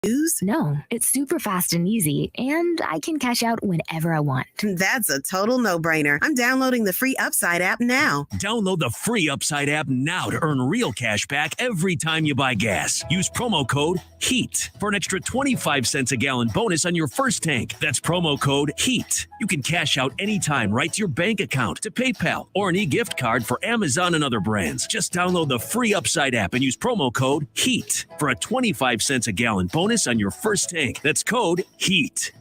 use? No, it's super fast and easy, and I can cash out whenever I want. That's a total no-brainer. I'm downloading the free Upside app now. Download the free Upside app now to earn real cash back every time you buy gas. Use promo code HEAT for an extra 25 cents a gallon bonus on your first tank. That's promo code HEAT. You can cash out anytime right to your bank account, to PayPal, or an e-gift card for Amazon and other brands. Just download the free Upside app and use promo code HEAT for a 25 cents a gallon bonus on your first tank. That's code HEAT.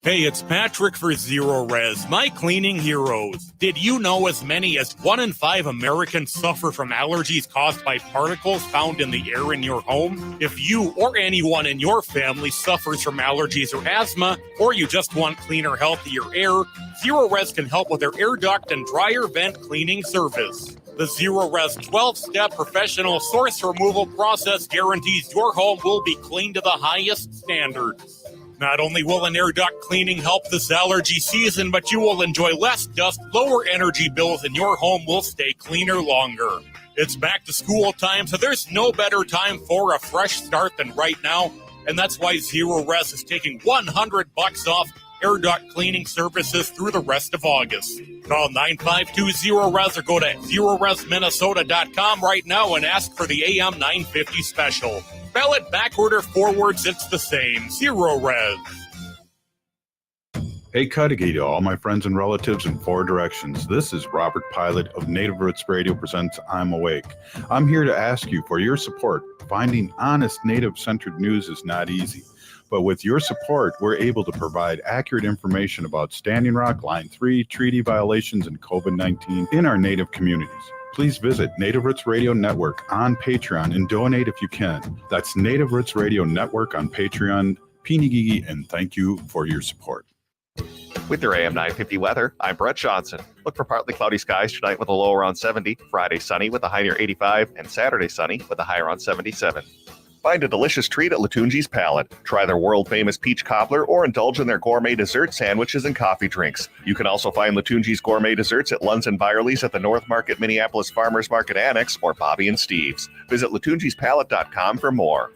Hey, it's Patrick for Zero Res, my cleaning heroes. Did you know as many as 1 in 5 Americans suffer from allergies caused by particles found in the air in your home? If you or anyone in your family suffers from allergies or asthma, or you just want cleaner, healthier air, Zero Res can help with their air duct and dryer vent cleaning service. The Zero Res 12-step professional source removal process guarantees your home will be cleaned to the highest standards. Not only will an air duct cleaning help this allergy season, but you will enjoy less dust, lower energy bills, and your home will stay cleaner longer. It's back to school time, so there's no better time for a fresh start than right now, and that's why Zero Res is taking $100 off air duct cleaning services through the rest of August. Call 9520-RES or go to ZeroResMinnesota.com right now and ask for the AM 950 special. Spell it backward or forwards, it's the same. Zero Res. Hey, Cudahy to all my friends and relatives in 4 directions. This is Robert Pilot of Native Roots Radio presents I'm Awake. I'm here to ask you for your support. Finding honest Native-centered news is not easy. But with your support, we're able to provide accurate information about Standing Rock, Line 3, treaty violations, and COVID-19 in our Native communities. Please visit Native Roots Radio Network on Patreon and donate if you can. That's Native Roots Radio Network on Patreon. Pinigigi, and thank you for your support. With your AM 950 weather, I'm Brett Johnson. Look for partly cloudy skies tonight with a low around 70, Friday sunny with a high near 85, and Saturday sunny with a high around 77. Find a delicious treat at Latunji's Palate. Try their world-famous peach cobbler or indulge in their gourmet dessert sandwiches and coffee drinks. You can also find Latunji's gourmet desserts at Lunds and Byerly's at the North Market Minneapolis Farmers Market Annex or Bobby and Steve's. Visit latunjispalate.com for more.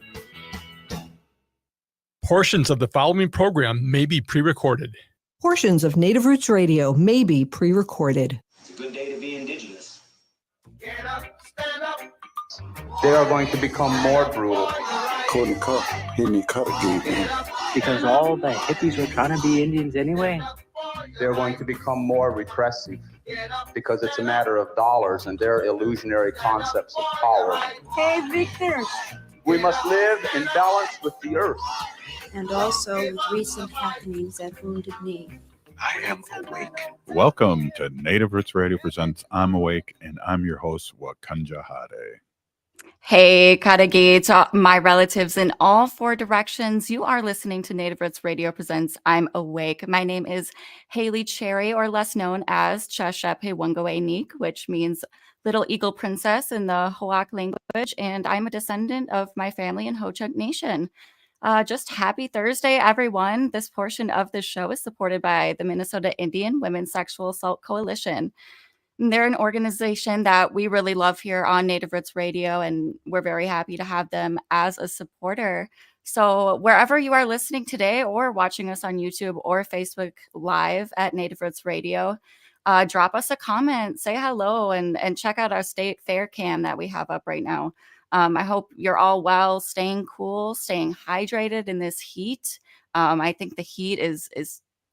Portions of the following program may be pre-recorded. Portions of Native Roots Radio may be pre-recorded. It's a good day to be indigenous. Get up, stand up. They are going to become more brutal. Because all the hippies were trying to be Indians anyway. They're going to become more repressive because it's a matter of dollars and their illusionary concepts of power. Hey, Victor. We must live in balance with the earth. And also with recent happenings at Wounded Knee. I am awake. Welcome to Native Roots Radio presents I'm Awake, and I'm your host, Wakanja Hade. Hey, Cudahy, to my relatives in all 4 directions. You are listening to Native Roots Radio presents I'm Awake. My name is Haley Cherry, or less known as Chashepe Wangoenik, which means Little Eagle Princess in the Hoak language, and I'm a descendant of my family in Ho-Chunk Nation. Just happy Thursday, everyone. This portion of the show is supported by the Minnesota Indian Women's Sexual Assault Coalition. And they're an organization that we really love here on Native Roots Radio, and we're very happy to have them as a supporter. So wherever you are listening today or watching us on YouTube or Facebook Live at Native Roots Radio, drop us a comment, say hello, and check out our state fair cam that we have up right now. I hope you're all well, staying cool, staying hydrated in this heat. I think the heat is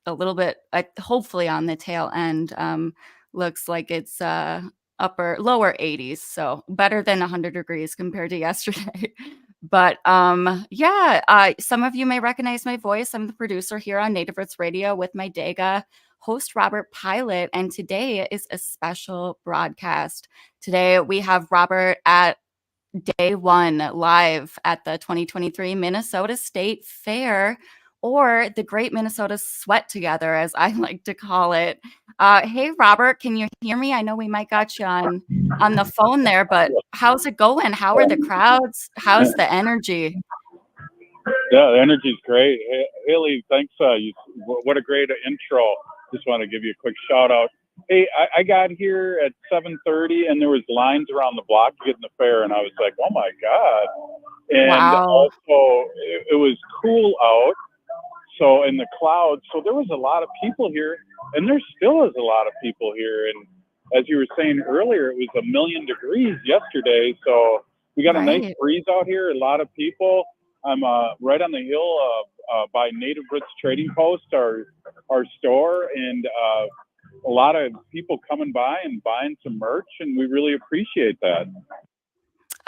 a little bit, hopefully on the tail end. Looks like it's lower 80s, so better than 100 degrees compared to yesterday. But some of you may recognize my voice. I'm the producer here on Native Roots Radio with my Dega host, Robert Pilot, and today is a special broadcast. Today we have Robert at Day 1 live at the 2023 Minnesota State Fair, or the Great Minnesota Sweat Together, as I like to call it. Hey, Robert, can you hear me? I know we might got you on the phone there, but how's it going? How are the crowds? How's the energy? Yeah, the energy's great. Haley, thanks. What a great intro. Just want to give you a quick shout out Hey, I got here at 7:30, and there was lines around the block to get in the fair, and I was like, oh my God. And Wow. also, it was cool out, so in the clouds, so there was a lot of people here, and there still is a lot of people here. And as you were saying earlier, it was 1,000,000 degrees yesterday, so we got a nice Right. breeze out here, a lot of people. I'm right on the hill by Native Roots Trading Post, our store, and a lot of people coming by and buying some merch, and we really appreciate that.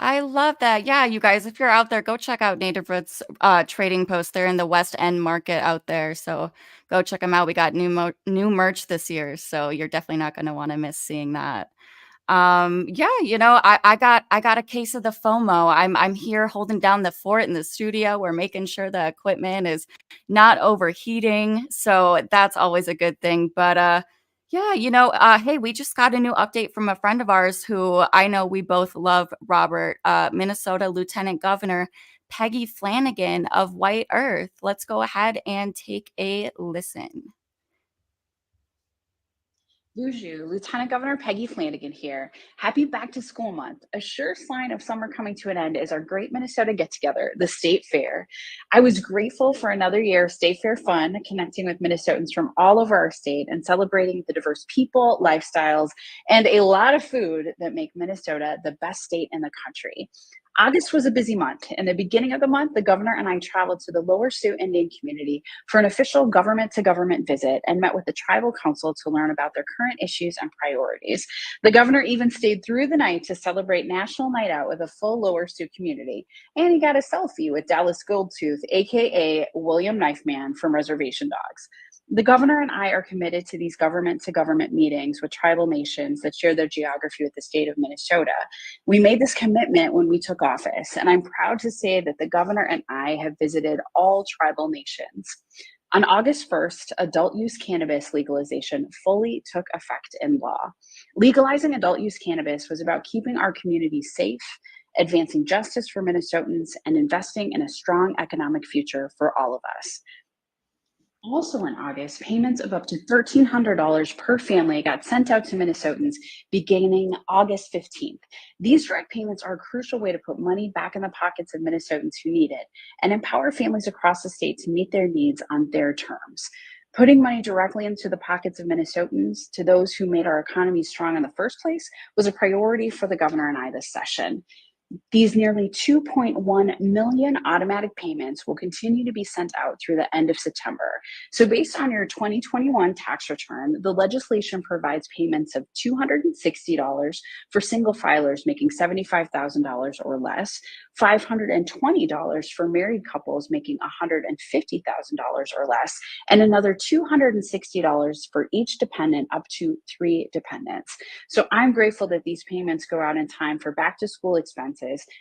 I love that. Yeah, you guys, if you're out there, go check out Native Roots Trading Post. They're in the West End Market out there, so go check them out. We got new merch this year, so you're definitely not going to want to miss seeing that. Yeah, I got a case of the FOMO. I'm here holding down the fort in the studio. We're making sure the equipment is not overheating, so that's always a good thing. But yeah, hey, we just got a new update from a friend of ours who I know we both love, Robert, Minnesota Lieutenant Governor Peggy Flanagan of White Earth. Let's go ahead and take a listen. Bonjour, Lieutenant Governor Peggy Flanagan here. Happy Back to School Month. A sure sign of summer coming to an end is our Great Minnesota Get Together, the State Fair. I was grateful for another year of State Fair fun, connecting with Minnesotans from all over our state and celebrating the diverse people, lifestyles, and a lot of food that make Minnesota the best state in the country. August was a busy month. In the beginning of the month, the governor and I traveled to the Lower Sioux Indian community for an official government to government visit and met with the tribal council to learn about their current issues and priorities. The governor even stayed through the night to celebrate National Night Out with a full Lower Sioux community. And he got a selfie with Dallas Goldtooth, aka William Knifeman from Reservation Dogs. The governor and I are committed to these government to government meetings with tribal nations that share their geography with the state of Minnesota. We made this commitment when we took office, and I'm proud to say that the governor and I have visited all tribal nations. On August 1st, adult use cannabis legalization fully took effect in law. Legalizing adult use cannabis was about keeping our communities safe, advancing justice for Minnesotans, and investing in a strong economic future for all of us. Also in August, payments of up to $1,300 per family got sent out to Minnesotans beginning August 15th. These direct payments are a crucial way to put money back in the pockets of Minnesotans who need it and empower families across the state to meet their needs on their terms. Putting money directly into the pockets of Minnesotans, to those who made our economy strong in the first place, was a priority for the governor and I this session. These nearly 2.1 million automatic payments will continue to be sent out through the end of September. So based on your 2021 tax return, the legislation provides payments of $260 for single filers making $75,000 or less, $520 for married couples making $150,000 or less, and another $260 for each dependent up to 3 dependents. So I'm grateful that these payments go out in time for back to school expenses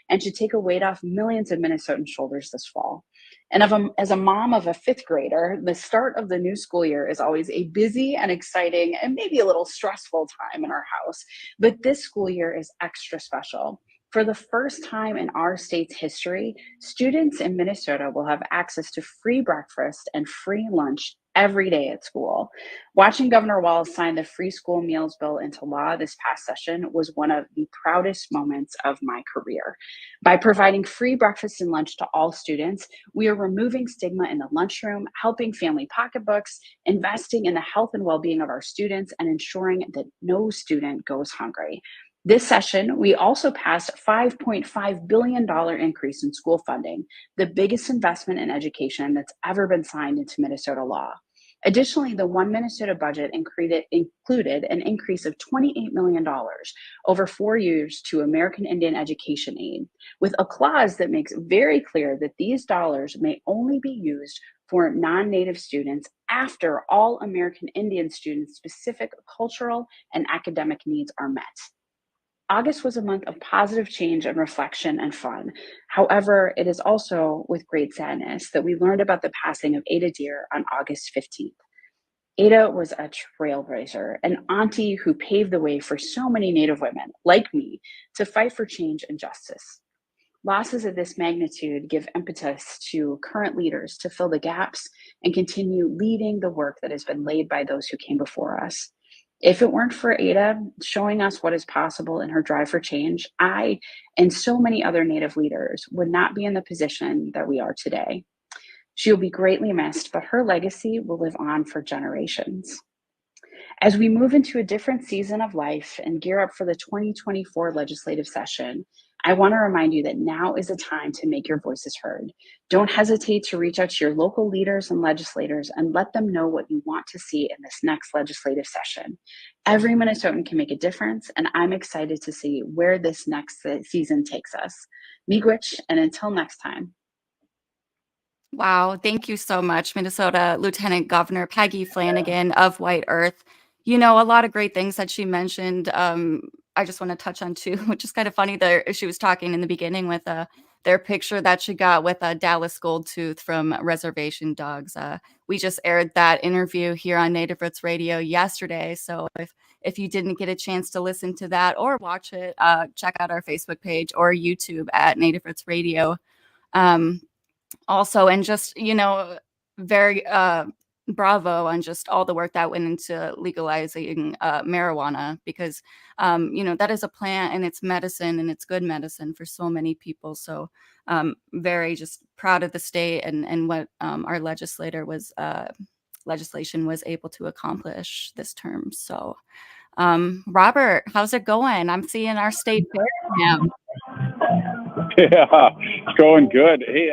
and should take a weight off millions of Minnesotan shoulders this fall. And as a mom of a 5th grader, the start of the new school year is always a busy and exciting and maybe a little stressful time in our house. But this school year is extra special. For the first time in our state's history, students in Minnesota will have access to free breakfast and free lunch every day at school. Watching Governor Walz sign the free school meals bill into law this past session was one of the proudest moments of my career. By providing free breakfast and lunch to all students, we are removing stigma in the lunchroom, helping family pocketbooks, investing in the health and well-being of our students, and ensuring that no student goes hungry. This session, we also passed a $5.5 billion increase in school funding, the biggest investment in education that's ever been signed into Minnesota law. Additionally, the One Minnesota budget included an increase of $28 million over 4 years to American Indian education aid, with a clause that makes very clear that these dollars may only be used for non-Native students after all American Indian students' specific cultural and academic needs are met. August was a month of positive change and reflection and fun. However, it is also with great sadness that we learned about the passing of Ada Deer on August 15th. Ada was a trailblazer, an auntie who paved the way for so many Native women, like me, to fight for change and justice. Losses of this magnitude give impetus to current leaders to fill the gaps and continue leading the work that has been laid by those who came before us. If it weren't for Ada showing us what is possible in her drive for change, I and so many other Native leaders would not be in the position that we are today. She will be greatly missed, but her legacy will live on for generations. As we move into a different season of life and gear up for the 2024 legislative session, I want to remind you that now is a time to make your voices heard. Don't hesitate to reach out to your local leaders and legislators and let them know what you want to see in this next legislative session. Every Minnesotan can make a difference, and I'm excited to see where this next season takes us. Miigwech, and until next time. Wow, thank you so much, Minnesota Lieutenant Governor Peggy Flanagan of White Earth. You know, a lot of great things that she mentioned. I just want to touch on two, which is kind of funny. There, she was talking in the beginning with their picture that she got with a Dallas Goldtooth from Reservation Dogs. We just aired that interview here on Native Roots Radio yesterday. So if you didn't get a chance to listen to that or watch it, check out our Facebook page or YouTube at Native Roots Radio. Also, and just, you know, very bravo on just all the work that went into legalizing marijuana, because you know, that is a plant and it's medicine, and it's good medicine for so many people. So very just proud of the state and what our legislation was able to accomplish this term. So Robert, how's it going? I'm seeing our state fair now. Yeah, it's going good. Hey,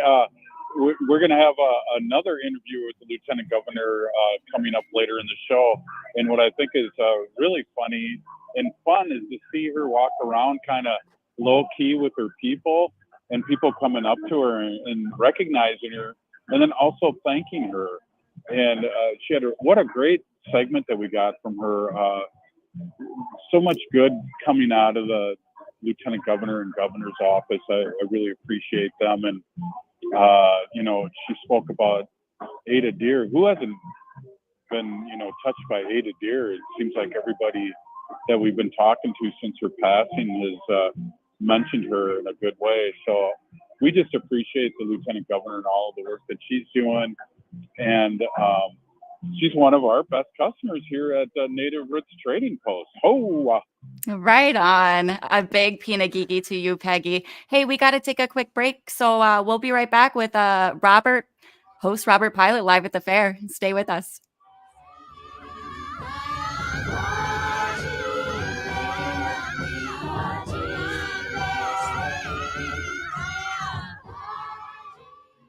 we're going to have another interview with the Lieutenant Governor coming up later in the show. And what I think is really funny and fun is to see her walk around kind of low key with her people, and people coming up to her and recognizing her, and then also thanking her. And she had what a great segment that we got from her. So much good coming out of the Lieutenant Governor and Governor's office. I really appreciate them. And you know, she spoke about Ada Deer. Who hasn't been, you know, touched by Ada Deer? It seems like everybody that we've been talking to since her passing has mentioned her in a good way. So we just appreciate the Lieutenant Governor and all of the work that she's doing. And she's one of our best customers here at Native Roots Trading Post. Oh, right on. A big peanut geeky to you, Peggy. Hey, we got to take a quick break, so we'll be right back with host Robert Pilot live at the fair. Stay with us.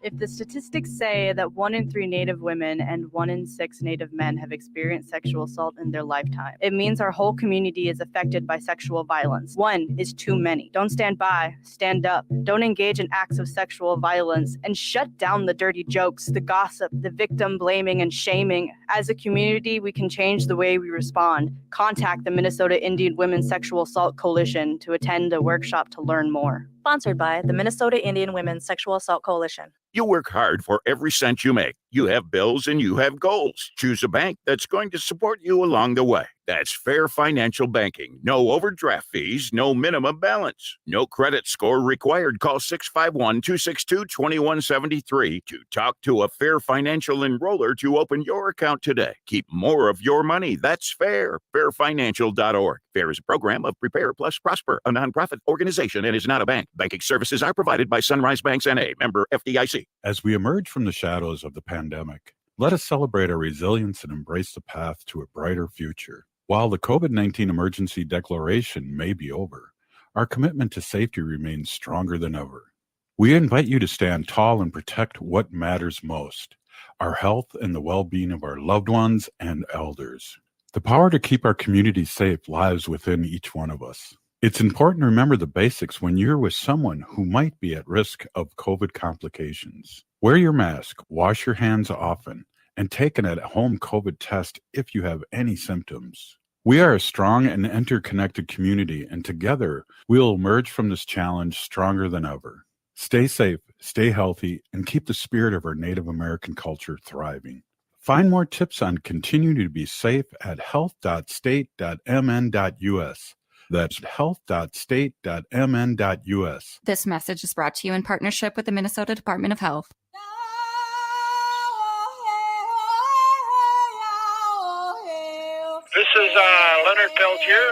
If the statistics say that 1 in 3 Native women and 1 in 6 Native men have experienced sexual assault in their lifetime, it means our whole community is affected by sexual violence. 1 is too many. Don't stand by, stand up. Don't engage in acts of sexual violence, and shut down the dirty jokes, the gossip, the victim blaming and shaming. As a community, we can change the way we respond. Contact the Minnesota Indian Women's Sexual Assault Coalition to attend a workshop to learn more. Sponsored by the Minnesota Indian Women's Sexual Assault Coalition. You work hard for every cent you make. You have bills and you have goals. Choose a bank that's going to support you along the way. That's Fair Financial Banking. No overdraft fees, no minimum balance, no credit score required. Call 651-262-2173 to talk to a Fair Financial enroller to open your account today. Keep more of your money. That's fair. Fairfinancial.org. FAIR is a program of Prepare Plus Prosper, a nonprofit organization, and is not a bank. Banking services are provided by Sunrise Banks N.A., member FDIC. As we emerge from the shadows of the pandemic, let us celebrate our resilience and embrace the path to a brighter future. While the COVID-19 emergency declaration may be over, our commitment to safety remains stronger than ever. We invite you to stand tall and protect what matters most, our health and the well-being of our loved ones and elders. The power to keep our community safe lies within each one of us. It's important to remember the basics when you're with someone who might be at risk of COVID complications. Wear your mask, wash your hands often, and take an at-home COVID test if you have any symptoms. We are a strong and interconnected community, and together we'll emerge from this challenge stronger than ever. Stay safe, stay healthy, and keep the spirit of our Native American culture thriving. Find more tips on continuing to be safe at health.state.mn.us. That's health.state.mn.us. This message is brought to you in partnership with the Minnesota Department of Health. This is Leonard Peltier.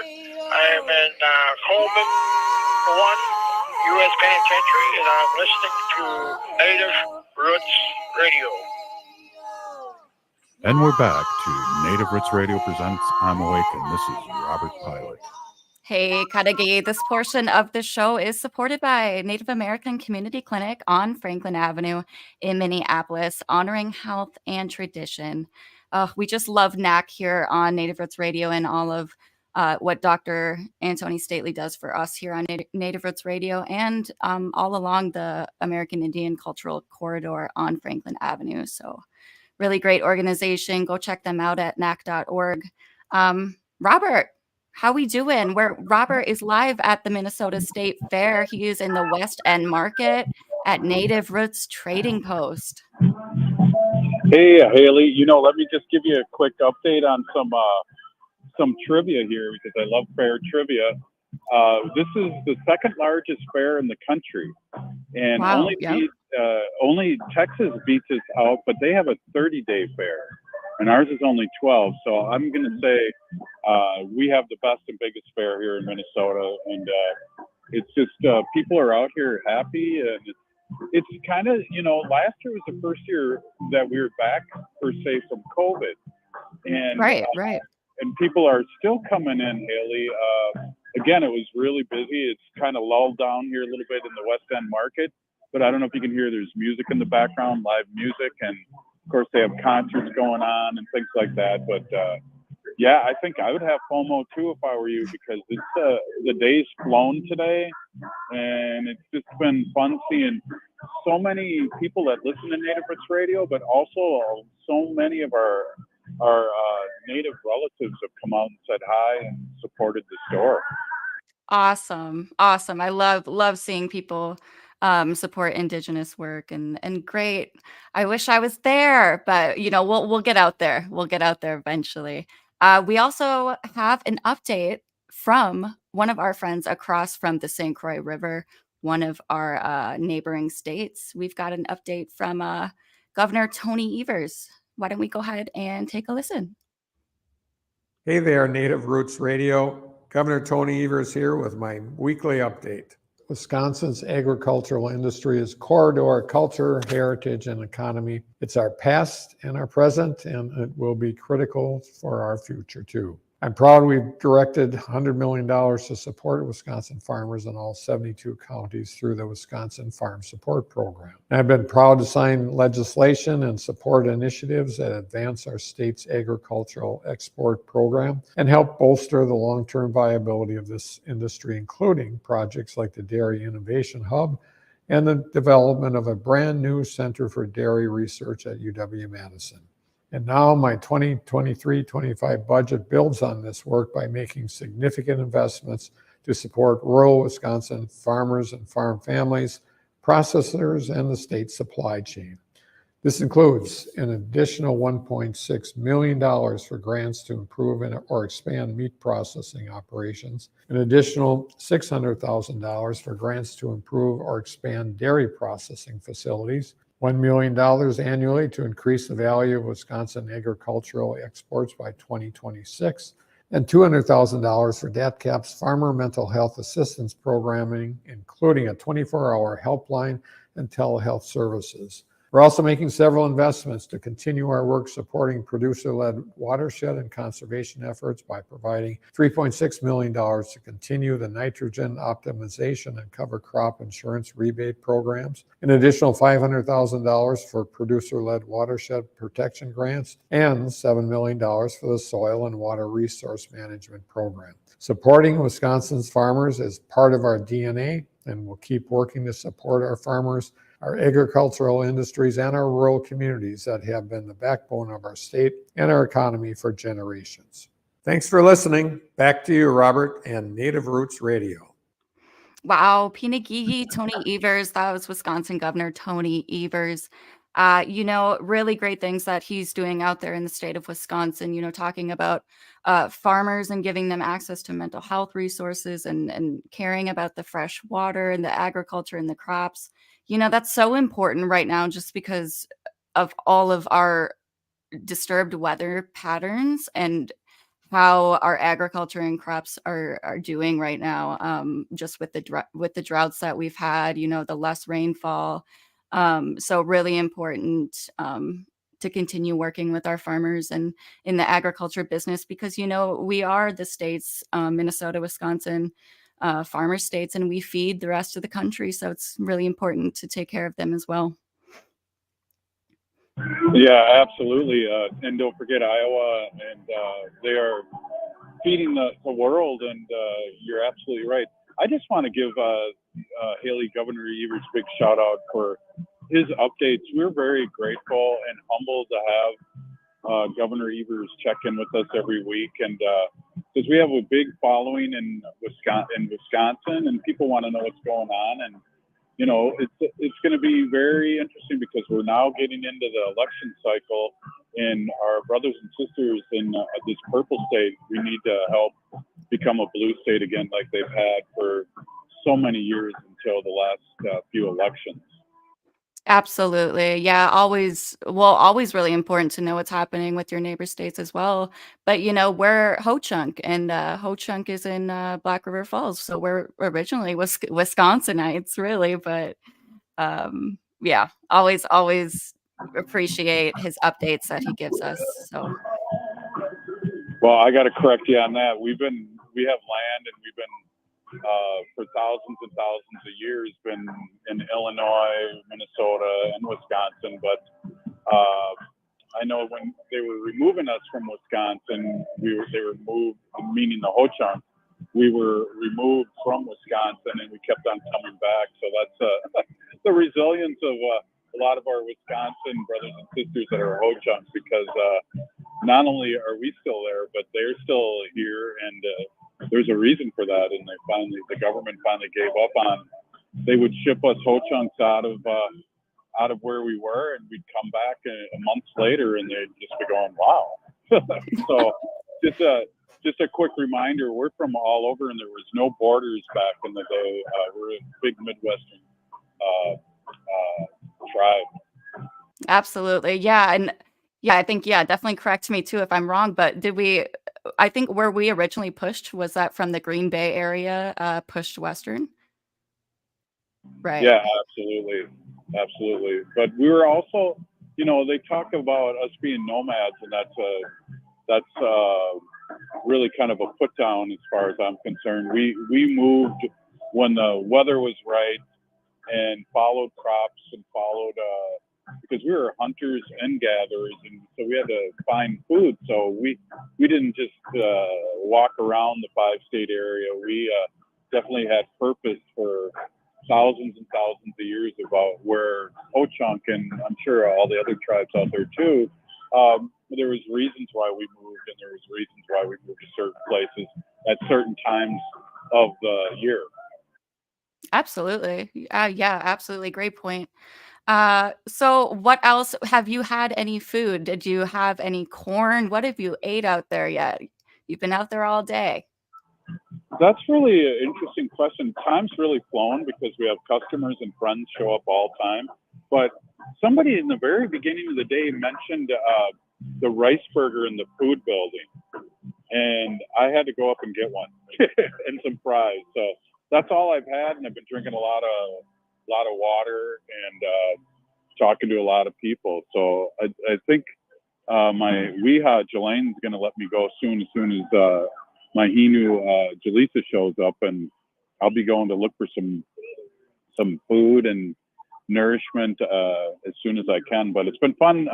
I'm in Coleman 1 U.S. Penitentiary, and I'm listening to Native Roots Radio. And we're back to Native Roots Radio presents I'm Awake, and this is Robert Pilot. Hey, Kadagi. This portion of the show is supported by Native American Community Clinic on Franklin Avenue in Minneapolis, honoring health and tradition. We just love NAC here on Native Roots Radio and all of what Dr. Antony Stately does for us here on Native Roots Radio and all along the American Indian Cultural Corridor on Franklin Avenue. So really great organization. Go check them out at nac.org. Robert, how we doing? Robert is live at the Minnesota State Fair. He is in the West End Market at Native Roots Trading Post. Hey, Haley. Let me just give you a quick update on some trivia here because I love fair trivia. This is the second largest fair in the country, and Wow, only Texas beats us out, but they have a 30-day fair, and ours is only 12. So I'm going to say we have the best and biggest fair here in Minnesota, and it's just people are out here happy, and it's kind of, last year was the first year that we were back per se from COVID, and right. And people are still coming in, Haley. Again, it was really busy. It's kind of lulled down here a little bit in the West End Market, but I don't know if you can hear there's music in the background, live music, and of course they have concerts going on and things like that. But yeah, I think I would have FOMO too if I were you, because it's the day's flown today, and it's just been fun seeing so many people that listen to Native Roots Radio, but also so many of our Native relatives have come out and said hi and supported the store. Awesome. I love seeing people support Indigenous work and great. I wish I was there, but we'll get out there. We'll get out there eventually. We also have an update from one of our friends across from the St. Croix River, one of our neighboring states. We've got an update from Governor Tony Evers. Why don't we go ahead and take a listen? Hey there, Native Roots Radio. Governor Tony Evers here with my weekly update. Wisconsin's agricultural industry is core to our culture, heritage, and economy. It's our past and our present, and it will be critical for our future too. I'm proud we've directed $100 million to support Wisconsin farmers in all 72 counties through the Wisconsin Farm Support Program. And I've been proud to sign legislation and support initiatives that advance our state's agricultural export program and help bolster the long-term viability of this industry, including projects like the Dairy Innovation Hub and the development of a brand new Center for Dairy Research at UW-Madison. And now my 2023-25 budget builds on this work by making significant investments to support rural Wisconsin farmers and farm families, processors, and the state supply chain. This includes an additional $1.6 million for grants to improve or expand meat processing operations, an additional $600,000 for grants to improve or expand dairy processing facilities, $1 million annually to increase the value of Wisconsin agricultural exports by 2026, and $200,000 for DATCAP's Farmer Mental Health Assistance Programming, including a 24-hour helpline and telehealth services. We're also making several investments to continue our work supporting producer-led watershed and conservation efforts by providing $3.6 million to continue the nitrogen optimization and cover crop insurance rebate programs, an additional $500,000 for producer-led watershed protection grants, and $7 million for the Soil and Water Resource Management Program. Supporting Wisconsin's farmers is part of our DNA, and we'll keep working to support our farmers, our agricultural industries, and our rural communities that have been the backbone of our state and our economy for generations. Thanks for listening. Back to you, Robert, and Native Roots Radio. Wow, Pinagigi, Tony Evers, that was Wisconsin Governor Tony Evers. Really great things that he's doing out there in the state of Wisconsin, talking about farmers and giving them access to mental health resources and caring about the fresh water and the agriculture and the crops. That's so important right now just because of all of our disturbed weather patterns and how our agriculture and crops are doing right now, just with the droughts that we've had, the less rainfall. So really important to continue working with our farmers and in the agriculture business because, we are the states, Minnesota, Wisconsin, farmer states, and we feed the rest of the country. So it's really important to take care of them as well. Yeah, absolutely. And don't forget Iowa, and they are feeding the world, and you're absolutely right. I just want to give Haley, Governor Evers, big shout out for his updates. We're very grateful and humbled to have Governor Evers check in with us every week, and because we have a big following in Wisconsin, and people want to know what's going on, and it's going to be very interesting because we're now getting into the election cycle, and our brothers and sisters in this purple state, we need to help become a blue state again, like they've had for so many years until the last few elections. Absolutely. Yeah, always really important to know what's happening with your neighbor states as well. But we're Ho-Chunk, and Ho-Chunk is in Black River Falls. So we're originally Wisconsinites, really. But yeah, always appreciate his updates that he gives us. So Well, I got to correct you on that. We have land, and we've been for thousands and thousands of years been in Illinois, Minnesota, and Wisconsin. But I know when they were removing us from Wisconsin, they were moved, meaning the Ho-Chunk. We were removed from Wisconsin, and we kept on coming back. So that's the resilience of a lot of our Wisconsin brothers and sisters that are Ho-Chunks, because not only are we still there, but they're still here, and there's a reason for that. And the government finally gave up on. They would ship us Ho-Chunks out of where we were, and we'd come back a month later, and they'd just be going, "Wow!" So just a quick reminder: we're from all over, and there was no borders back in the day. We're a big Midwestern tribe. absolutely, yeah, and yeah, I think definitely correct me too if I'm wrong. But I think where we originally pushed, was that from the Green Bay area, pushed western, right? Yeah, absolutely. But we were also, they talk about us being nomads, and that's really kind of a put down as far as I'm concerned. We moved when the weather was right, and followed crops, and followed because we were hunters and gatherers, and so we had to find food. So we didn't just walk around the 5-state area. We definitely had purpose for thousands and thousands of years about where Ho-Chunk, and I'm sure all the other tribes out there too, there was reasons why we moved, and there was reasons why we moved to certain places at certain times of the year. Absolutely. Yeah, absolutely. Great point. So what else? Have you had any food? Did you have any corn? What have you ate out there yet? You've been out there all day. That's really an interesting question. Time's really flown because we have customers and friends show up all the time. But somebody in the very beginning of the day mentioned the rice burger in the food building, and I had to go up and get one and some fries. So that's all I've had, and I've been drinking a lot of water and talking to a lot of people. So I think my Weeha Jelane's going to let me go soon as my Hinu Jalisa shows up, and I'll be going to look for some food and nourishment as soon as I can. But it's been fun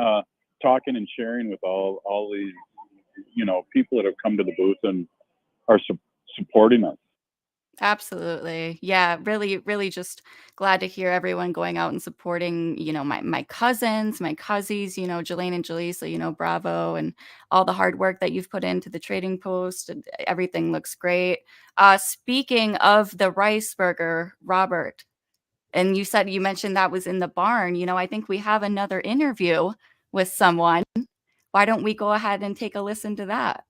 talking and sharing with all these people that have come to the booth and are supporting us. Absolutely. Yeah, really, really just glad to hear everyone going out and supporting, my cousins, my cousins, Jelaine and Jaleesa, bravo, and all the hard work that you've put into the trading post. And everything looks great. Speaking of the rice burger, Robert, and you mentioned that was in the barn. I think we have another interview with someone. Why don't we go ahead and take a listen to that?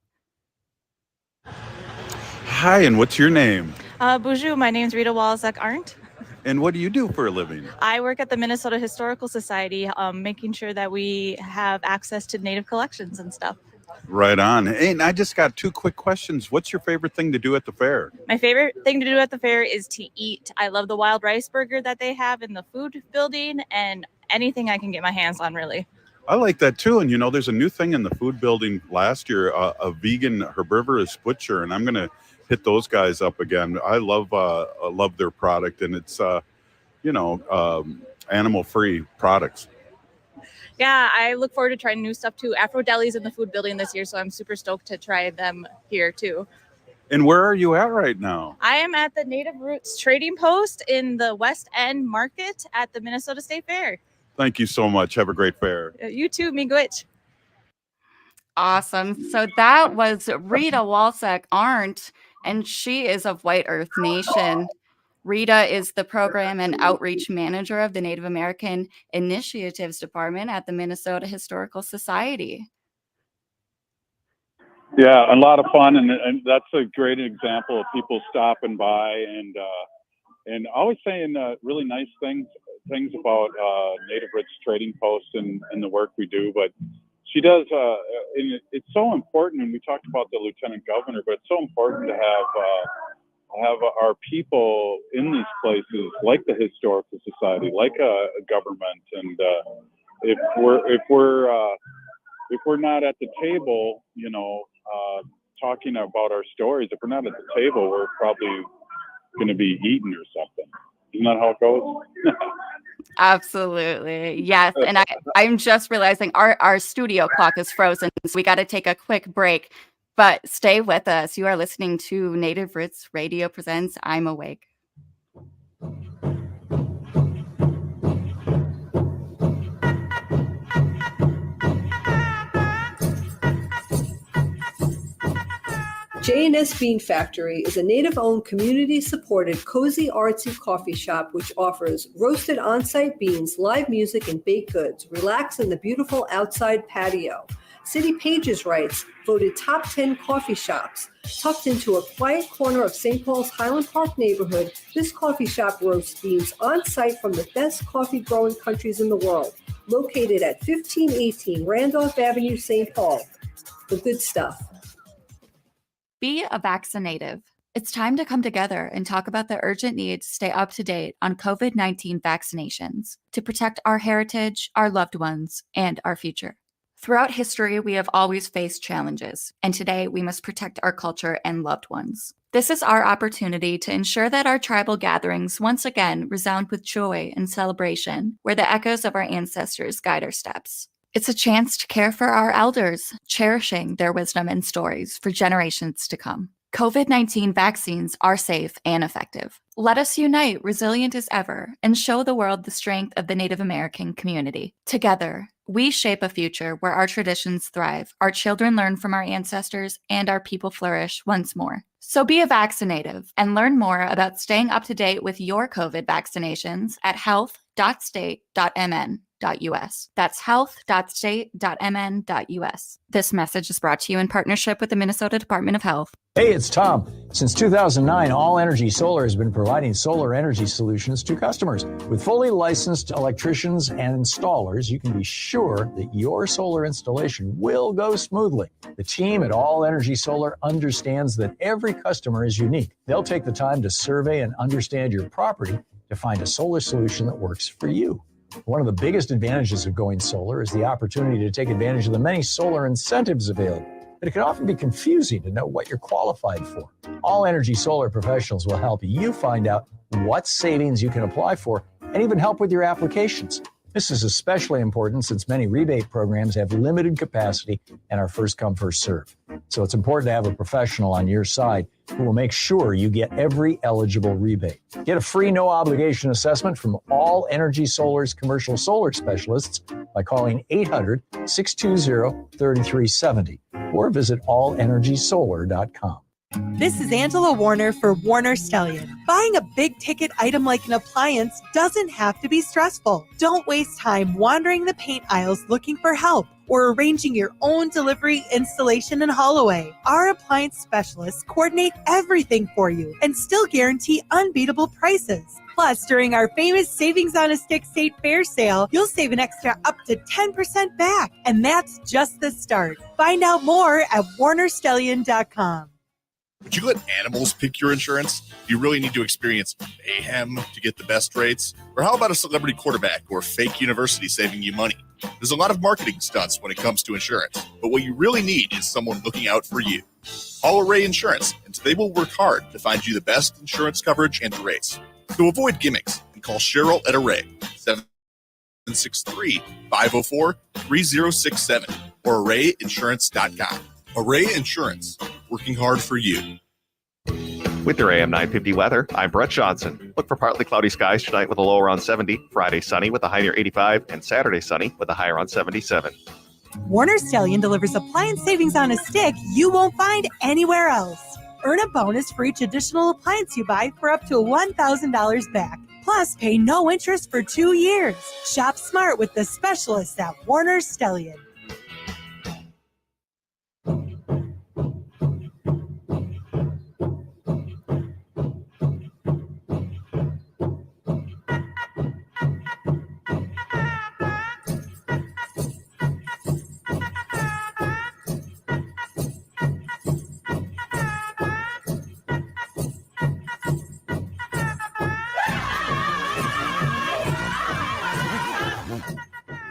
Hi, and what's your name? Bonjour, my name's Rita Walzak-Arndt. And what do you do for a living? I work at the Minnesota Historical Society, making sure that we have access to Native collections and stuff. Right on. Hey, and I just got 2 quick questions. What's your favorite thing to do at the fair? My favorite thing to do at the fair is to eat. I love the wild rice burger that they have in the food building and anything I can get my hands on, really. I like that too. And there's a new thing in the food building last year, a vegan herbivorous butcher, and I'm going to hit those guys up again. I love their product, and it's animal-free products. Yeah, I look forward to trying new stuff too. Afro Deli's in the food building this year, so I'm super stoked to try them here too. And where are you at right now? I am at the Native Roots Trading Post in the West End Market at the Minnesota State Fair. Thank you so much. Have a great fair. You too, Miigwech. Awesome. So that was Rita Walczak Arndt, and she is of White Earth Nation. Rita is the Program and Outreach Manager of the Native American Initiatives Department at the Minnesota Historical Society. Yeah, a lot of fun, and that's a great example of people stopping by and always saying really nice things about Native Roots Trading Post and the work we do. But she does, and it's so important, and we talked about the Lieutenant Governor, but it's so important to have our people in these places, like the Historical Society, like a government, and if we're not at the table, talking about our stories, if we're not at the table, we're probably going to be eaten or something. Isn't that how it goes? Absolutely. Yes. And I'm just realizing our studio clock is frozen, so we got to take a quick break. But stay with us. You are listening to Native Roots Radio Presents I'm Awake. J&S Bean Factory is a native-owned, community-supported, cozy, artsy coffee shop which offers roasted on-site beans, live music, and baked goods. Relax in the beautiful outside patio. City Pages writes, voted top 10 coffee shops. Tucked into a quiet corner of St. Paul's Highland Park neighborhood, this coffee shop roasts beans on-site from the best coffee-growing countries in the world. Located at 1518 Randolph Avenue, St. Paul. The good stuff. Be a vaccinative. It's time to come together and talk about the urgent need to stay up to date on COVID-19 vaccinations to protect our heritage, our loved ones, and our future. Throughout history, we have always faced challenges, and today we must protect our culture and loved ones. This is our opportunity to ensure that our tribal gatherings once again resound with joy and celebration, where the echoes of our ancestors guide our steps. It's a chance to care for our elders, cherishing their wisdom and stories for generations to come. COVID-19 vaccines are safe and effective. Let us unite, resilient as ever, and show the world the strength of the Native American community. Together, we shape a future where our traditions thrive, our children learn from our ancestors, and our people flourish once more. So be a vaccinative and learn more about staying up to date with your COVID vaccinations at health.state.mn.us. That's health.state.mn.us. This message is brought to you in partnership with the Minnesota Department of Health. Hey, it's Tom. Since 2009, All Energy Solar has been providing solar energy solutions to customers. With fully licensed electricians and installers, you can be sure that your solar installation will go smoothly. The team at All Energy Solar understands that every customer is unique. They'll take the time to survey and understand your property to find a solar solution that works for you. One of the biggest advantages of going solar is the opportunity to take advantage of the many solar incentives available. But it can often be confusing to know what you're qualified for. All Energy Solar professionals will help you find out what savings you can apply for and even help with your applications. This is especially important since many rebate programs have limited capacity and are first come, first serve. So it's important to have a professional on your side who will make sure you get every eligible rebate. Get a free no obligation assessment from All Energy Solar's commercial solar specialists by calling 800-620-3370 or visit allenergysolar.com. This is Angela Warner for Warner Stellian. Buying a big ticket item like an appliance doesn't have to be stressful. Don't waste time wandering the paint aisles looking for help or arranging your own delivery, installation, and haul away. Our appliance specialists coordinate everything for you and still guarantee unbeatable prices. Plus, during our famous Savings on a Stick State Fair sale, you'll save an extra up to 10% back. And that's just the start. Find out more at warnerstellian.com. Would you let animals pick your insurance? Do you really need to experience mayhem to get the best rates? Or how about a celebrity quarterback or fake university saving you money? There's a lot of marketing stunts when it comes to insurance, but what you really need is someone looking out for you. Call Array Insurance, and they will work hard to find you the best insurance coverage and rates. To avoid gimmicks, call Cheryl at Array, 763-504-3067, or arrayinsurance.com. Array Insurance, working hard for you. With your AM 950 weather, I'm Brett Johnson. Look for partly cloudy skies tonight with a low around 70, Friday sunny with a high near 85, and Saturday sunny with a high around 77. Warner Stellian delivers appliance savings on a stick you won't find anywhere else. Earn a bonus for each additional appliance you buy for up to $1,000 back. Plus, pay no interest for 2 years. Shop smart with the specialists at Warner Stellian.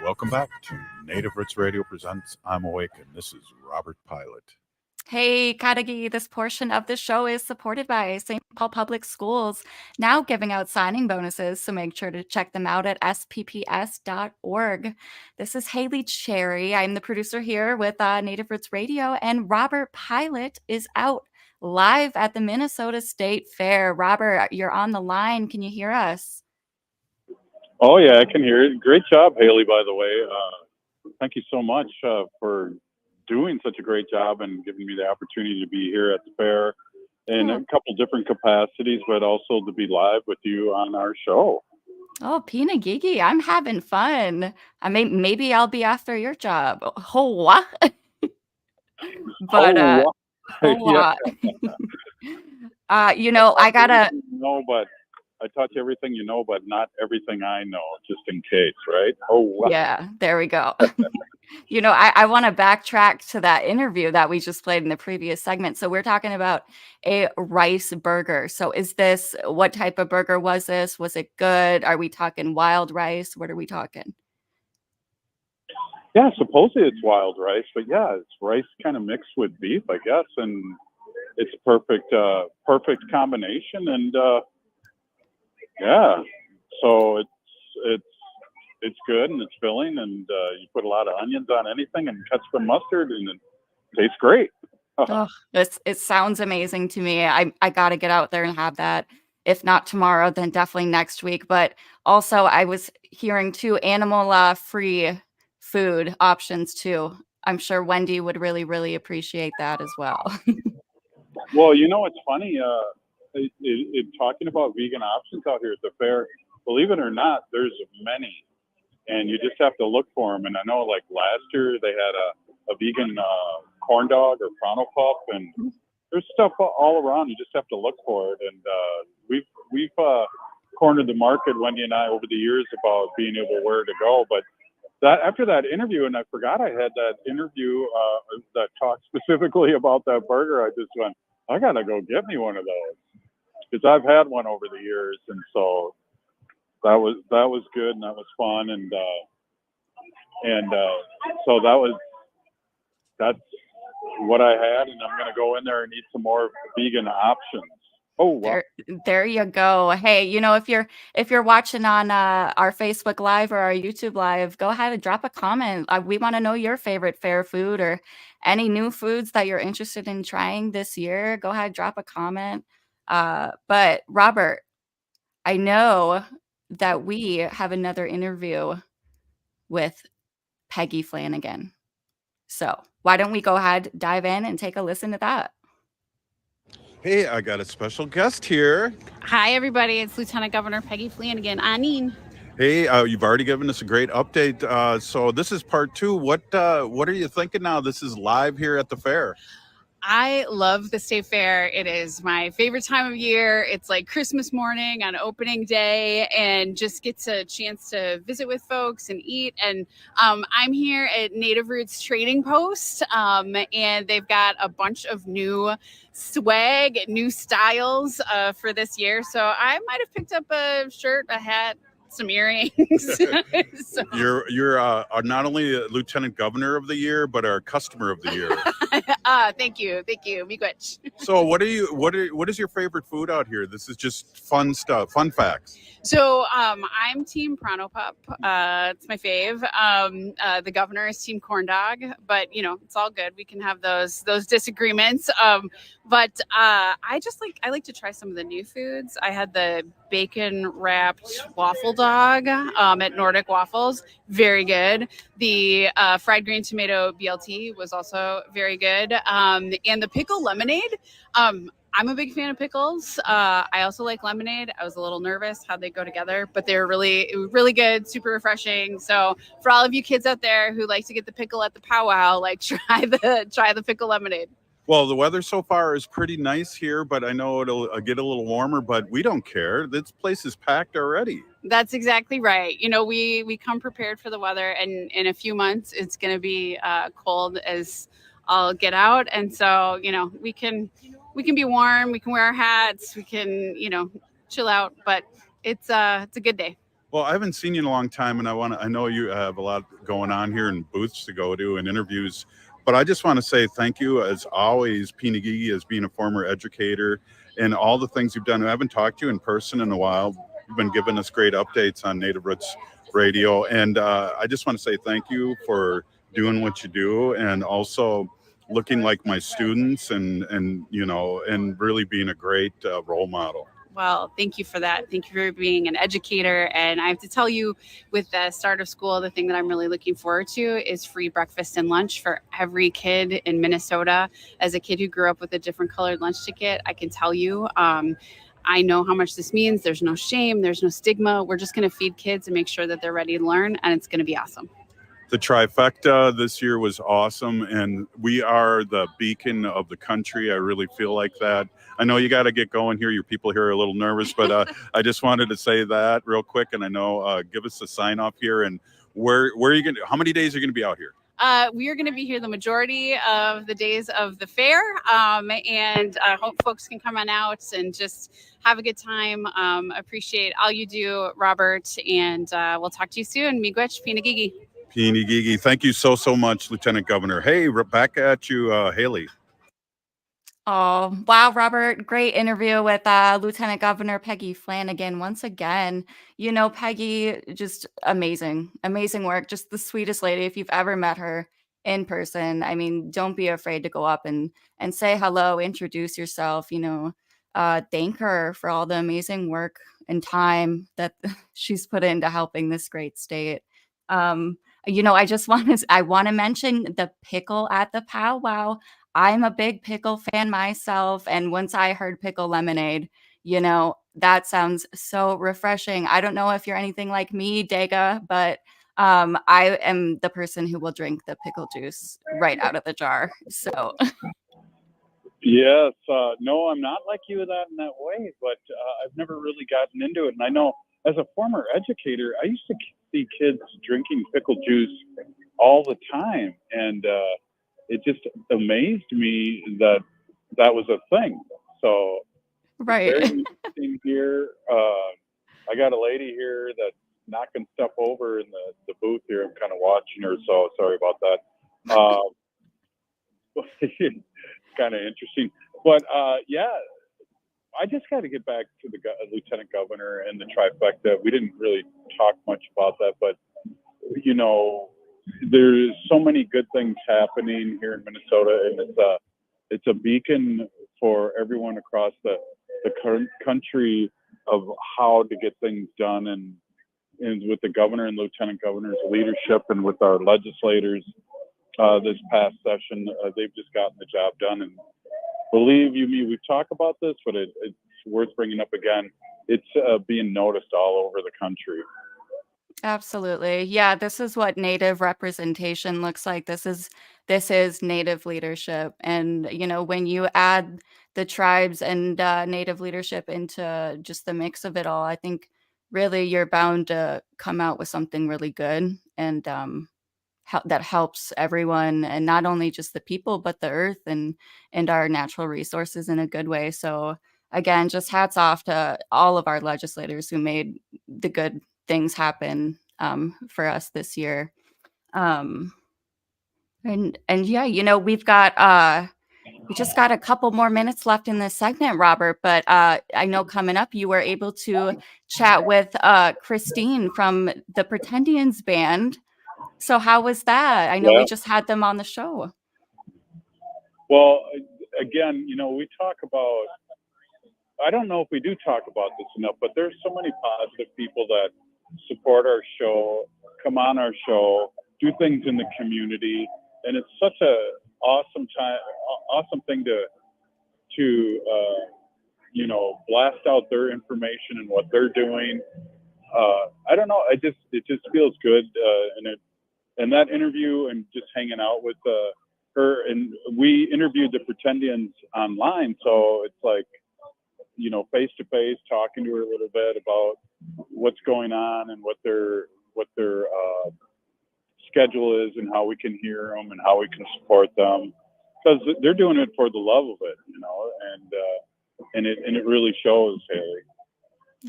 Welcome back to Native Roots Radio presents I'm Awake, and this is Robert Pilot. Hey, Kadagi, this portion of the show is supported by St. Paul Public Schools, now giving out signing bonuses, so make sure to check them out at spps.org. This is Haley Cherry. I'm the producer here with Native Roots Radio, and Robert Pilot is out live at the Minnesota State Fair. Robert, you're on the line. Can you hear us? Oh, yeah, I can hear it. Great job, Haley, by the way. Thank you so much for doing such a great job and giving me the opportunity to be here at the fair in a couple different capacities, but also to be live with you on our show. Oh, Pina Gigi, I'm having fun. I mean, maybe I'll be after your job. Hoa. But yeah. Hoa. I gotta. No, but I touch everything you know, but not everything I know, just in case, right? Oh, wow. Yeah, there we go. I want to backtrack to that interview that we just played in the previous segment. So we're talking about a rice burger. So what type of burger was this? Was it good? Are we talking wild rice? What are we talking? Yeah, supposedly it's wild rice, but yeah, it's rice kind of mixed with beef, I guess, and it's perfect combination. And yeah, so it's good and it's filling, and you put a lot of onions on anything and ketchup and mustard, and it tastes great. Oh, it sounds amazing to me. I got to get out there and have that. If not tomorrow, then definitely next week. But also, I was hearing too, animal free food options too. I'm sure Wendy would really, really appreciate that as well. Well, it's funny. Talking about vegan options out here at the fair, believe it or not, there's many. And you just have to look for them. And I know, like last year, they had a vegan corn dog or Pronto Pup, and there's stuff all around. You just have to look for it. And we've cornered the market, Wendy and I, over the years about being able where to go. But after that interview, and I forgot I had that interview that talked specifically about that burger, I just went, I gotta go get me one of those, because I've had one over the years, and so. That was good, and that was fun, and so that's what I had, and I'm gonna go in there and eat some more vegan options. Oh, wow. There you go. Hey, if you're watching on our Facebook Live or our YouTube Live, go ahead and drop a comment. We want to know your favorite fair food or any new foods that you're interested in trying this year. Go ahead, drop a comment. But Robert, I know that we have another interview with Peggy Flanagan. So why don't we go ahead, dive in, and take a listen to that? Hey, I got a special guest here. Hi, everybody. It's Lieutenant Governor Peggy Flanagan. Anin. Hey, you've already given us a great update. So this is part 2. What are you thinking now? This is live here at the fair. I love the state fair. It is my favorite time of year. It's like Christmas morning on opening day, and just gets a chance to visit with folks and eat. And I'm here at Native Roots Trading Post, and they've got a bunch of new swag, new styles for this year. So I might have picked up a shirt, a hat, some earrings. So, You're not only a Lieutenant Governor of the Year, but our Customer of the Year. thank you, miigwech. So what is your favorite food out here? This is just fun stuff, fun facts. So I'm Team Pronto Pup. It's my fave. The governor is Team Corn Dog, but it's all good. We can have those disagreements. But I like to try some of the new foods. I had the bacon wrapped waffle dog at Nordic Waffles. Very good. The fried green tomato BLT was also very good. And the pickle lemonade. I'm a big fan of pickles. I also like lemonade. I was a little nervous how they go together, but they're really, really good, super refreshing. So for all of you kids out there who like to get the pickle at the powwow, try the pickle lemonade. Well, the weather so far is pretty nice here, but I know it'll get a little warmer, but we don't care. This place is packed already. That's exactly right. We come prepared for the weather, and in a few months it's going to be cold as all get out. And so, we can be warm, we can wear our hats, we can, chill out, but it's a good day. Well, I haven't seen you in a long time, and I know you have a lot going on here and booths to go to and interviews, but I just want to say thank you, as always, Pinagigi, as being a former educator, and all the things you've done. I haven't talked to you in person in a while. You've been giving us great updates on Native Roots Radio, and I just want to say thank you for doing what you do, and also looking like my students, and really being a great role model. Well, thank you for that. Thank you for being an educator. And I have to tell you, with the start of school, the thing that I'm really looking forward to is free breakfast and lunch for every kid in Minnesota. As a kid who grew up with a different colored lunch ticket, I can tell you, I know how much this means. There's no shame. There's no stigma. We're just going to feed kids and make sure that they're ready to learn. And it's going to be awesome. The trifecta this year was awesome, and we are the beacon of the country. I really feel like that. I know you got to get going here. Your people here are a little nervous, but I just wanted to say that real quick. And I know, give us a sign off here. And where are you going to, how many days are you going to be out here? We are going to be here the majority of the days of the fair, and I hope folks can come on out and just have a good time. Appreciate all you do, Robert, and we'll talk to you soon. Miigwech, Pinagigi. Pinagigi, thank you so much, Lieutenant Governor. Hey, back at you, Haley. Oh, wow, Robert. Great interview with Lieutenant Governor Peggy Flanagan once again. Peggy, just amazing work. Just the sweetest lady. If you've ever met her in person, I mean, don't be afraid to go up and say hello, introduce yourself, thank her for all the amazing work and time that she's put into helping this great state. I want to mention the pickle at the powwow. I'm a big pickle fan myself, and once I heard pickle lemonade, that sounds so refreshing. I don't know if you're anything like me, Dega, but I am the person who will drink the pickle juice right out of the jar. So yes, no, I'm not like you in that way, but I've never really gotten into it. And I know, as a former educator, I used to see kids drinking pickle juice all the time, and it just amazed me that was a thing. So, right. Very interesting here. I got a lady here that's knocking stuff over in the booth here. I'm kind of watching her, so sorry about that. It's kind of interesting, but yeah. I just got to get back to the Lieutenant Governor and the trifecta. We didn't really talk much about that, but there's so many good things happening here in Minnesota, and it's a beacon for everyone across the country of how to get things done, and with the governor and lieutenant governor's leadership, and with our legislators this past session, they've just gotten the job done, and believe you me, we've talked about this, but it's worth bringing up again. It's being noticed all over the country. Absolutely. Yeah, this is what Native representation looks like. This is Native leadership. And when you add the tribes and Native leadership into just the mix of it all, I think really you're bound to come out with something really good and that helps everyone, and not only just the people, but the earth and our natural resources in a good way. So again, just hats off to all of our legislators who made the good things happen for us this year. And yeah, we just got a couple more minutes left in this segment, Robert, but I know coming up you were able to chat with Christine from the Pretendians Band. So how was that? I know we just had them on the show. Well, again, we talk about, I don't know if we do talk about this enough, but there's so many positive people that support our show, come on our show, do things in the community. And it's such a awesome thing to blast out their information and what they're doing. I don't know. It just feels good. And that interview and just hanging out with her, and we interviewed the Pretendians online. So it's like, face to face, talking to her a little bit about what's going on and what their schedule is and how we can hear them and how we can support them, because they're doing it for the love of it, and it really shows, Haley.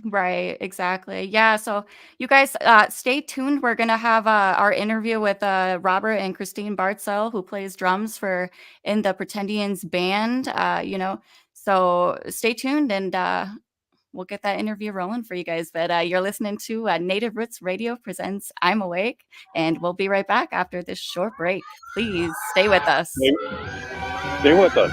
Right, exactly. Yeah, so you guys stay tuned. We're gonna have our interview with Robert and Christine Bartyzal, who plays drums in the Pretendians Band. So stay tuned, and we'll get that interview rolling for you guys. But you're listening to Native Roots Radio presents I'm Awake, and we'll be right back after this short break. Please stay with us. Stay with us.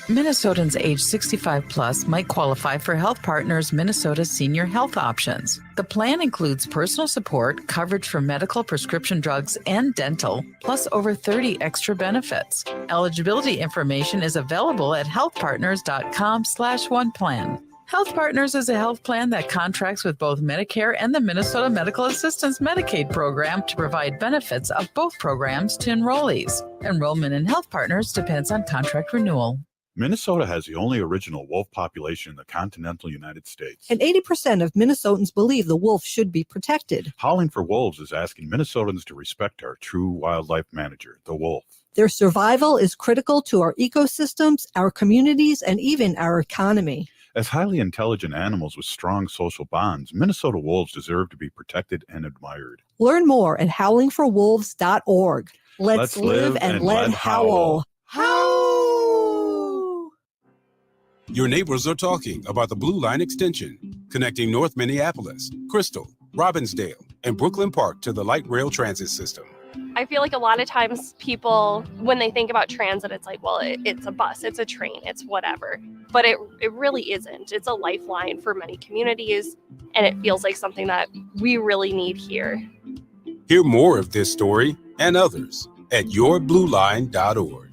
Minnesotans age 65 plus might qualify for Health Partners Minnesota Senior Health Options. The plan includes personal support, coverage for medical, prescription drugs, and dental, plus over 30 extra benefits. Eligibility information is available at healthpartners.com/oneplan. Health Partners is a health plan that contracts with both Medicare and the Minnesota Medical Assistance Medicaid program to provide benefits of both programs to enrollees. Enrollment in Health Partners depends on contract renewal. Minnesota has the only original wolf population in the continental United States. And 80% of Minnesotans believe the wolf should be protected. Howling for Wolves is asking Minnesotans to respect our true wildlife manager, the wolf. Their survival is critical to our ecosystems, our communities, and even our economy. As highly intelligent animals with strong social bonds, Minnesota wolves deserve to be protected and admired. Learn more at howlingforwolves.org. Let's live and let howl. Your neighbors are talking about the Blue Line extension, connecting North Minneapolis, Crystal, Robbinsdale, and Brooklyn Park to the light rail transit system. I feel like a lot of times people, when they think about transit, it's like, well, it's a bus, it's a train, it's whatever. But it really isn't. It's a lifeline for many communities, and it feels like something that we really need here. Hear more of this story and others at yourblueline.org.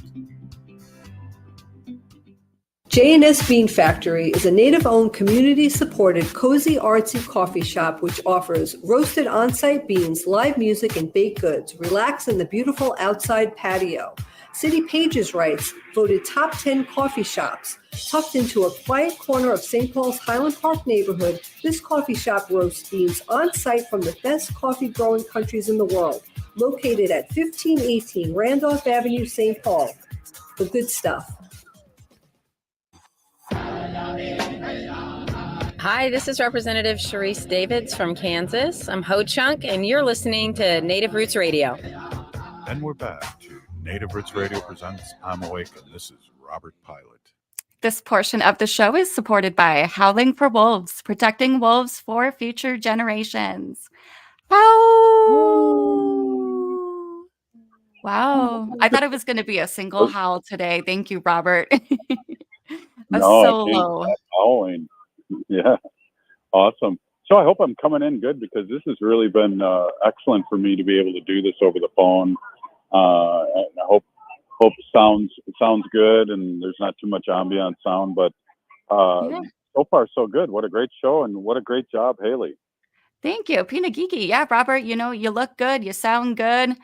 J&S Bean Factory is a Native-owned, community-supported, cozy, artsy coffee shop which offers roasted on-site beans, live music, and baked goods. Relax in the beautiful outside patio. City Pages writes, voted top 10 coffee shops. Tucked into a quiet corner of St. Paul's Highland Park neighborhood, this coffee shop roasts beans on-site from the best coffee-growing countries in the world. Located at 1518 Randolph Avenue, St. Paul. The good stuff. Hi, this is Representative Sharice Davids from Kansas. I'm Ho Chunk, and you're listening to Native Roots Radio. And we're back to Native Roots Radio presents I'm Awake, and this is Robert Pilot. This portion of the show is supported by Howling for Wolves, protecting wolves for future generations. Howl! Wow. I thought it was going to be a single howl today. Thank you, Robert. No, solo. Howling. Yeah. Awesome. So I hope I'm coming in good, because this has really been excellent for me to be able to do this over the phone. And I hope it sounds good, and there's not too much ambient sound. But Yeah. so far so good. What a great show, and what a great job, Haley. Thank you. Pina Geeky. Yeah, Robert, you know, you look good. You sound good.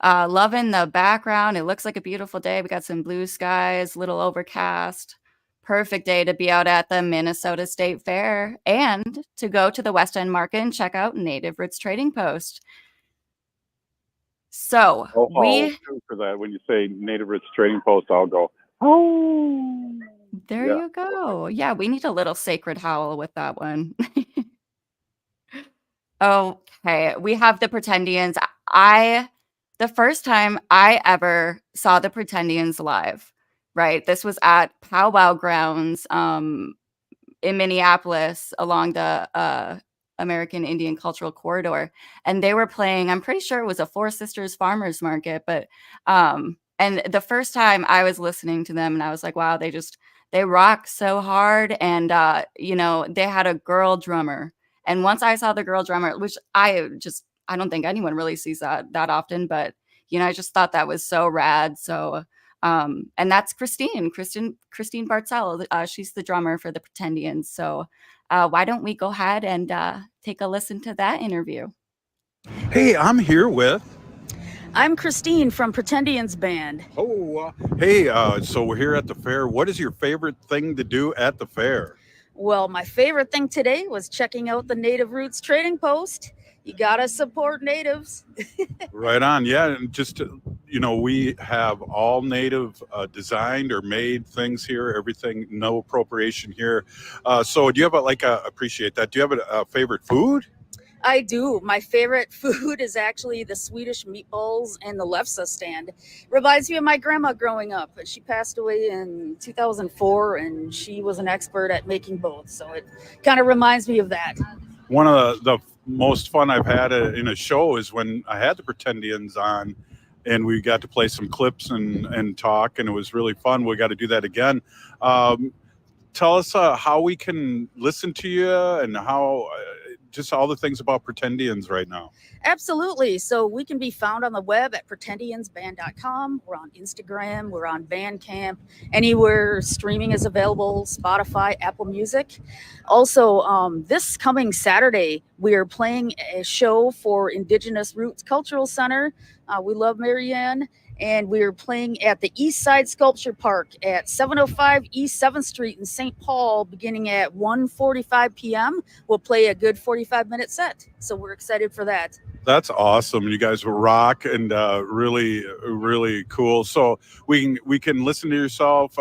Loving the background. It looks like a beautiful day. We got some blue skies, little overcast. Perfect day to be out at the Minnesota State Fair and to go to the West End Market and check out Native Roots Trading Post. So we For that, when you say Native Roots Trading Post, I'll go, oh. There you go. Yeah, we need a little sacred howl with that one. Okay, we have the Pretendians. The first time I ever saw the Pretendians live, right? This was at Powwow Grounds in Minneapolis along the American Indian Cultural Corridor. And they were playing, I'm pretty sure it was a Four Sisters Farmers Market, but and the first time I was listening to them and I was like, wow, they rock so hard. And you know, they had a girl drummer. And once I saw the girl drummer, which I don't think anyone really sees that often, but you know, I just thought that was so rad. So and that's Christine Bartyzal. She's the drummer for the Pretendians. So why don't we go ahead and take a listen to that interview? Hey, I'm here with. I'm Christine from Pretendians Band. Hey, so we're here at the fair. What is your favorite thing to do at the fair? Well, my favorite thing today was checking out the Native Roots Trading Post. You gotta support natives. Right on. Yeah, and just you know, we have all native designed or made things here. Everything, no appropriation here. So do you have appreciate that? Do you have a favorite food? I do. My favorite food is actually the Swedish meatballs and the lefse stand. Reminds me of my grandma growing up. She passed away in 2004, and she was an expert at making both. So it kind of reminds me of that. One of the most fun I've had in a show is when I had the Pretendians on, and we got to play some clips and talk, and it was really fun. We got to do that again. Tell us how we can listen to you and how just all the things about Pretendians right now. Absolutely. So we can be found on the web at pretendiansband.com. We're on Instagram. We're on Bandcamp. Anywhere streaming is available, Spotify, Apple Music. Also, this coming Saturday, we are playing a show for Indigenous Roots Cultural Center. We love Marianne. And we are playing at the East Side Sculpture Park at 705 East 7th Street in St. Paul, beginning at 1:45 p.m. We'll play a good 45-minute set. So we're excited for that. That's awesome. You guys will rock, and really, really cool. So we can listen to your stuff,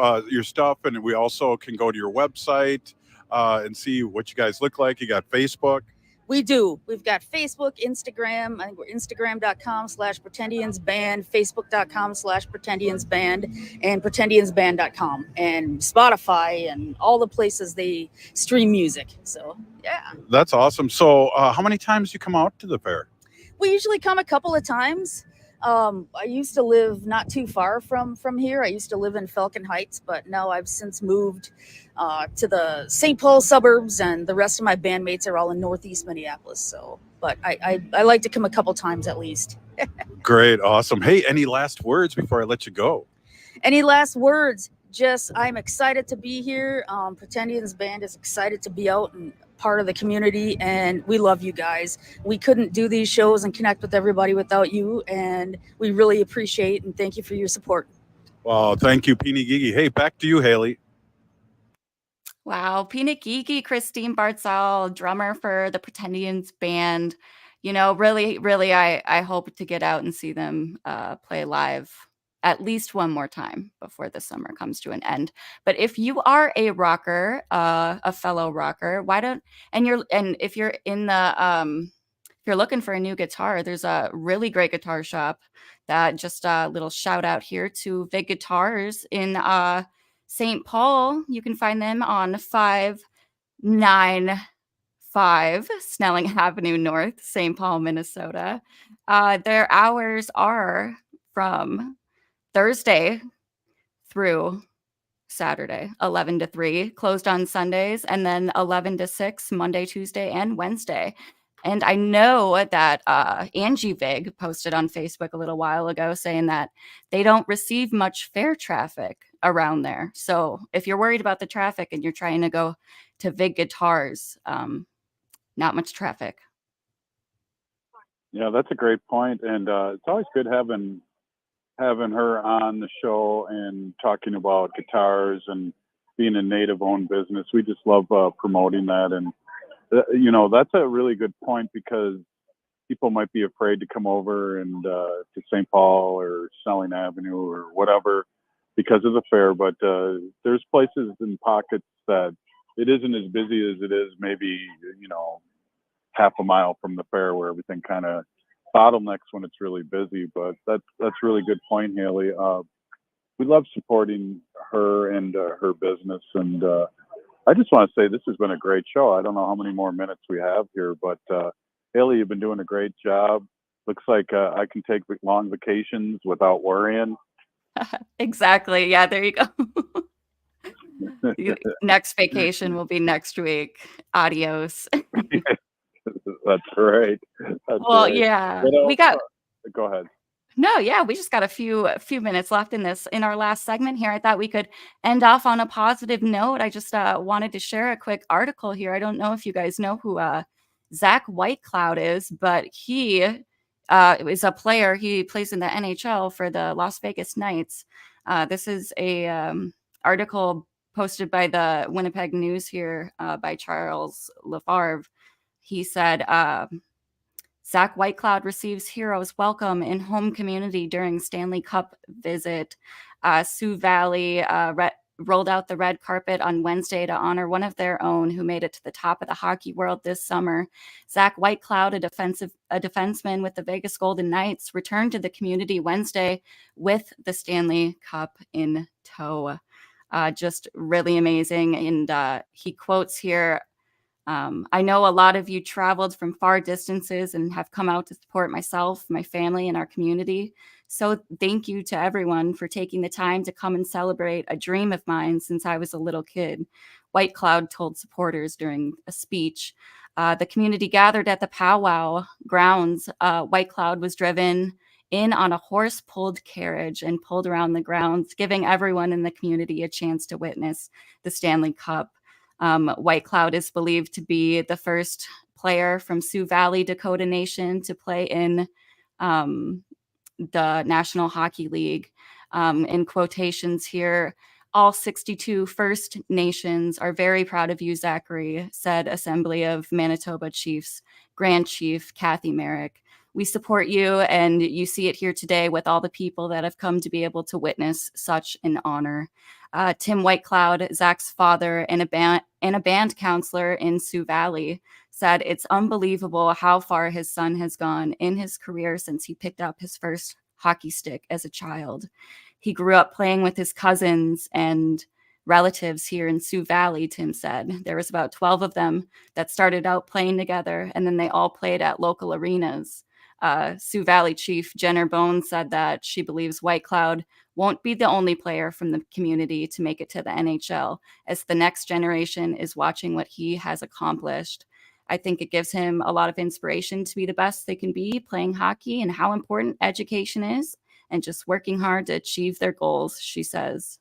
and we also can go to your website and see what you guys look like. You got Facebook. We do. We've got Facebook, Instagram. I think we're Instagram.com/Pretendiansband, Facebook.com/Pretendiansband, and Pretendiansband.com, and Spotify, and all the places they stream music. So, yeah. That's awesome. So how many times do you come out to the fair? We usually come a couple of times. I used to live not too far from here. I used to live in Falcon Heights, but now I've since moved to the St. Paul suburbs, and the rest of my bandmates are all in Northeast Minneapolis. So, but I like to come a couple times at least. Great. Awesome. Hey, any last words before I let you go? Any last words? Just, I'm excited to be here. Pretendians Band is excited to be out and part of the community, and we love you guys. We couldn't do these shows and connect with everybody without you, and we really appreciate and thank you for your support. Well, thank you, Pini Gigi. Hey, back to you, Haley. Wow, Pina Geeky, Christine Bartyzal, drummer for the Pretendians Band. You know, really, really, I hope to get out and see them play live at least one more time before the summer comes to an end. But if you are a rocker, a fellow rocker, if you're in the if you're looking for a new guitar, there's a really great guitar shop that just a little shout out here to Vig Guitars in St. Paul. You can find them on 595 Snelling Avenue North, St. Paul, Minnesota. Their hours are from Thursday through Saturday, 11 to 3, closed on Sundays, and then 11 to 6, Monday, Tuesday, and Wednesday. And I know that Angie Vig posted on Facebook a little while ago saying that they don't receive much fair traffic around there. So if you're worried about the traffic and you're trying to go to Vig Guitars, not much traffic. Yeah, that's a great point, and it's always good having her on the show and talking about guitars and being a native-owned business. We just love promoting that, and that's a really good point because people might be afraid to come over and to St. Paul or Snelling Avenue or whatever because of the fair. But there's places and pockets that it isn't as busy as it is maybe half a mile from the fair where everything kind of bottlenecks when it's really busy. But that's a really good point, Haley. We love supporting her and her business, and I just want to say this has been a great show. I don't know how many more minutes we have here, but Haley, you've been doing a great job. Looks like I can take long vacations without worrying. Exactly. Yeah, there you go. Next vacation will be next week. Adios. That's right. Well, yeah, we got. Go ahead. No, yeah, we just got a few minutes left in our last segment here. I thought we could end off on a positive note. I just wanted to share a quick article here. I don't know if you guys know who Zach Whitecloud is, but he is a player. He plays in the NHL for the Las Vegas Knights. This is a article posted by the Winnipeg News here by Charles Lefavre. He said, Zach Whitecloud receives heroes welcome in home community during Stanley Cup visit. Sioux Valley rolled out the red carpet on Wednesday to honor one of their own who made it to the top of the hockey world this summer. Zach Whitecloud, a defenseman with the Vegas Golden Knights, returned to the community Wednesday with the Stanley Cup in tow. Just really amazing. And he quotes here, I know a lot of you traveled from far distances and have come out to support myself, my family, and our community. So thank you to everyone for taking the time to come and celebrate a dream of mine since I was a little kid, Whitecloud told supporters during a speech. The community gathered at the powwow grounds. Whitecloud was driven in on a horse-pulled carriage and pulled around the grounds, giving everyone in the community a chance to witness the Stanley Cup. Whitecloud is believed to be the first player from Sioux Valley, Dakota Nation to play in the National Hockey League. In quotations here, all 62 First Nations are very proud of you, Zachary, said Assembly of Manitoba Chiefs Grand Chief Kathy Merrick. We support you, and you see it here today with all the people that have come to be able to witness such an honor. Tim Whitecloud, Zach's father and a band counselor in Sioux Valley, said it's unbelievable how far his son has gone in his career since he picked up his first hockey stick as a child. He grew up playing with his cousins and relatives here in Sioux Valley, Tim said. There was about 12 of them that started out playing together, and then they all played at local arenas. Sioux Valley Chief Jenner Bones said that she believes Whitecloud won't be the only player from the community to make it to the NHL, as the next generation is watching what he has accomplished. I think it gives him a lot of inspiration to be the best they can be playing hockey and how important education is and just working hard to achieve their goals, she says.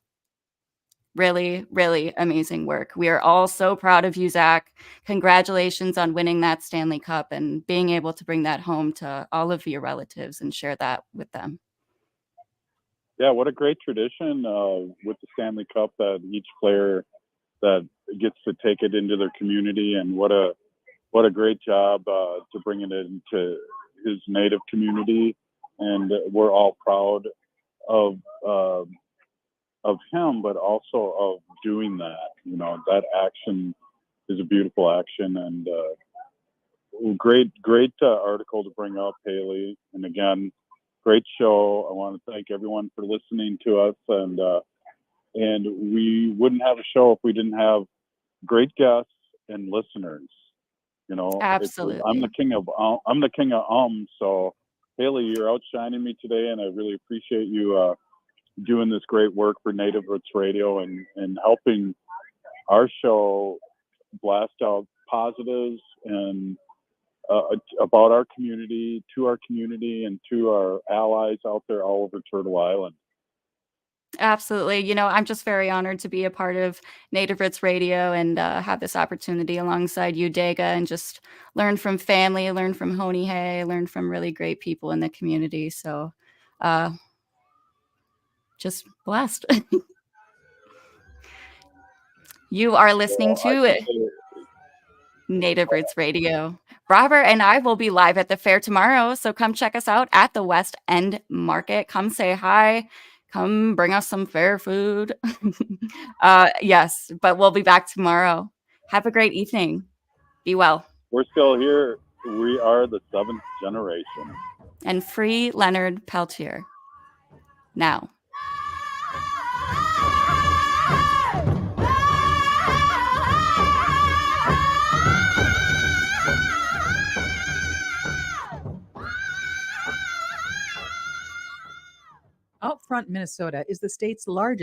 Really, really amazing work. We are all so proud of you, Zach. Congratulations on winning that Stanley Cup and being able to bring that home to all of your relatives and share that with them. Yeah, what a great tradition with the Stanley Cup that each player that gets to take it into their community, and what a great job to bring it into his native community. And we're all proud of him, but also of doing that. That action is a beautiful action, and great article to bring up, Haley. And again, great show. I want to thank everyone for listening to us, and we wouldn't have a show if we didn't have great guests and listeners. Absolutely. I'm the king of So Haley, you're outshining me today, and I really appreciate you doing this great work for Native Roots Radio and helping our show blast out positives and about our community, to our community, and to our allies out there all over Turtle Island. Absolutely. I'm just very honored to be a part of Native Roots Radio and have this opportunity alongside you, Dega, and just learn from family, learn from Honey Hay, learn from really great people in the community. So just blessed. You are listening to Native Roots Radio. Robert and I will be live at the fair tomorrow, so come check us out at the West End Market. Come say hi. Come bring us some fair food. Yes, but we'll be back tomorrow. Have a great evening. Be well. We're still here. We are the 7th generation. And free Leonard Peltier. Now. Outfront Minnesota is the state's largest